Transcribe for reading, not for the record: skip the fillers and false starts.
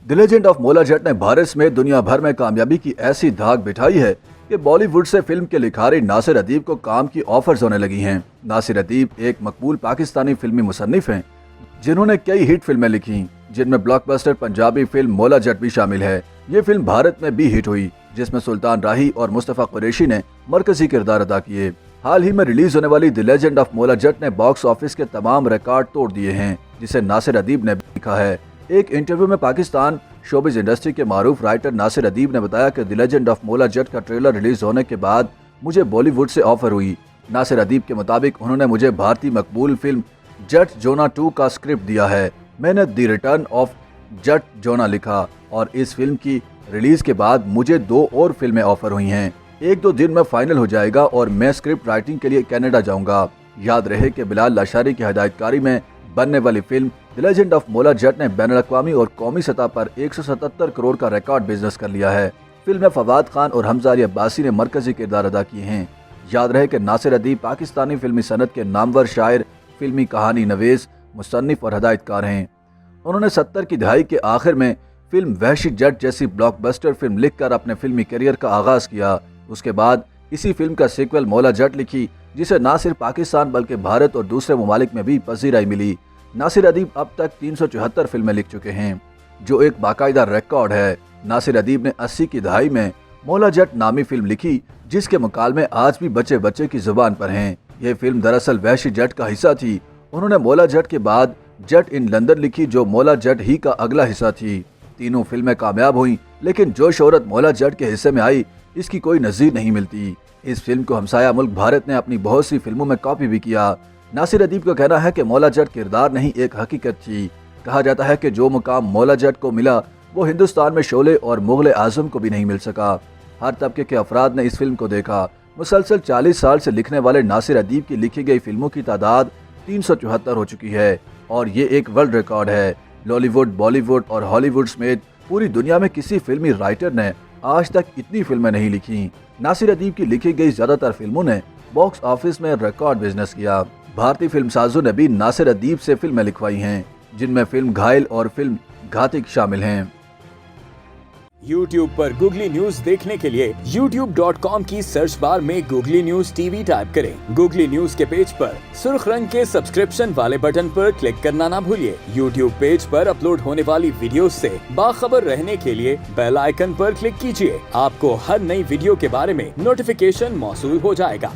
The legend of मोला जट ने भारत समेत दुनिया भर में कामयाबी की ऐसी धाक बिठाई है कि बॉलीवुड से फिल्म के लिखारी नासिर अदीब को काम की ऑफर्स होने लगी हैं। नासिर अदीब एक मकबूल पाकिस्तानी फिल्मी मुसन्निफ हैं जिन्होंने कई हिट फिल्में लिखी, जिनमें ब्लॉकबस्टर पंजाबी फिल्म मोला जट भी शामिल है। ये फिल्म भारत में भी हिट हुई, जिसमें सुल्तान राही और मुस्तफा कुरैशी ने मरकजी किरदार अदा किए। हाल ही में रिलीज होने वाली द लेजेंड ऑफ मोला जट ने बॉक्स ऑफिस के तमाम रिकॉर्ड तोड़ दिए हैं, जिसे नासिर अदीब ने लिखा है। एक इंटरव्यू में पाकिस्तान शोबिज इंडस्ट्री के मारूफ राइटर नासिर अदीब ने बताया कि द लेजेंड ऑफ मोला जट का ट्रेलर रिलीज होने के बाद मुझे बॉलीवुड से ऑफर हुई। नासिर अदीब के मुताबिक उन्होंने मुझे भारतीय मकबूल फिल्म जट जोना 2 का स्क्रिप्ट दिया है। मैंने द रिटर्न ऑफ जट जोना लिखा और इस फिल्म की रिलीज के बाद मुझे 2 और फिल्में ऑफर हुई हैं। 1-2 दिन में फाइनल हो जाएगा और मैं स्क्रिप्ट राइटिंग के लिए कनाडा जाऊंगा। याद रहे कि बिलाल लाशारी की हिदायतकारी में बनने वाली फिल्म द लेजेंड ऑफ मोला जट ने बैनुल-अक़वामी और कौमी सतह पर 177 करोड़ का रिकॉर्ड बिजनेस कर लिया है। फिल्म में फवाद खान और हमजा अली अब्बासी ने मरकजी किरदार अदा किए हैं। याद रहे कि नासिर अदीब पाकिस्तानी फिल्मी सनत के नामवर शायर, फिल्मी कहानी नवीस, मुसन्निफ और हिदायतकार हैं। उन्होंने 70 की दहाई के आखिर में फिल्म वहशी जट जैसी ब्लॉकबस्टर फिल्म लिखकर अपने फिल्मी करियर का आगाज किया। उसके बाद इसी फिल्म का सीक्वल मोला जट लिखी, जिसे न सिर्फ पाकिस्तान बल्कि भारत और दूसरे ममालिक में भी पजीराई मिली। नासिर अदीब अब तक 374 फिल्में लिख चुके हैं, जो एक बाकायदा रिकॉर्ड है। नासिर अदीब ने 80 की दहाई में मोला जट नामी फिल्म लिखी, जिसके मुकालमे आज भी बच्चे बच्चे की जुबान पर हैं। यह फिल्म दरअसल वहशी जट का हिस्सा थी। उन्होंने मोला जट के बाद जट इन लंदन लिखी, जो मोला जट ही का अगला हिस्सा थी। तीनों फिल्में कामयाब हुई, लेकिन जो शोहरत मोला जट के हिस्से में आई, इसकी कोई नज़ीर नहीं मिलती। इस फिल्म को हमसाया मुल्क भारत ने अपनी बहुत सी फिल्मों में कॉपी भी किया। नासिर अदीब का कहना है कि मोला जट किरदार नहीं, एक हकीकत थी। कहा जाता है कि जो मुकाम मोला जट को मिला वो हिंदुस्तान में शोले और मुगल आजम को भी नहीं मिल सका। हर तबके के अफराद ने इस फिल्म को देखा। मुसलसल 40 साल से लिखने वाले नासिर अदीब की लिखी गई फिल्मों की तादाद 374 हो चुकी है और ये एक वर्ल्ड रिकॉर्ड है। लॉलीवुड, बॉलीवुड और हॉलीवुड समेत पूरी दुनिया में किसी फिल्मी राइटर ने आज तक इतनी फिल्में नहीं लिखी। नासिर अदीब की लिखी गई ज्यादातर फिल्मों ने बॉक्स ऑफिस में रिकॉर्ड बिजनेस किया। भारतीय फिल्मसाजों ने भी नासिर अदीब से फिल्में लिखवाई हैं, जिनमें फिल्म घायल और फिल्म घातिक शामिल हैं। YouTube पर गूगली न्यूज देखने के लिए youtube.com की सर्च बार में गूगली न्यूज टीवी टाइप करें। गूगली न्यूज के पेज पर सुर्ख रंग के सब्सक्रिप्शन वाले बटन पर क्लिक करना ना भूलिए। YouTube पेज पर अपलोड होने वाली वीडियोस से बाखबर रहने के लिए बेल आइकन पर क्लिक कीजिए। आपको हर नई वीडियो के बारे में नोटिफिकेशन मौसूल हो जाएगा।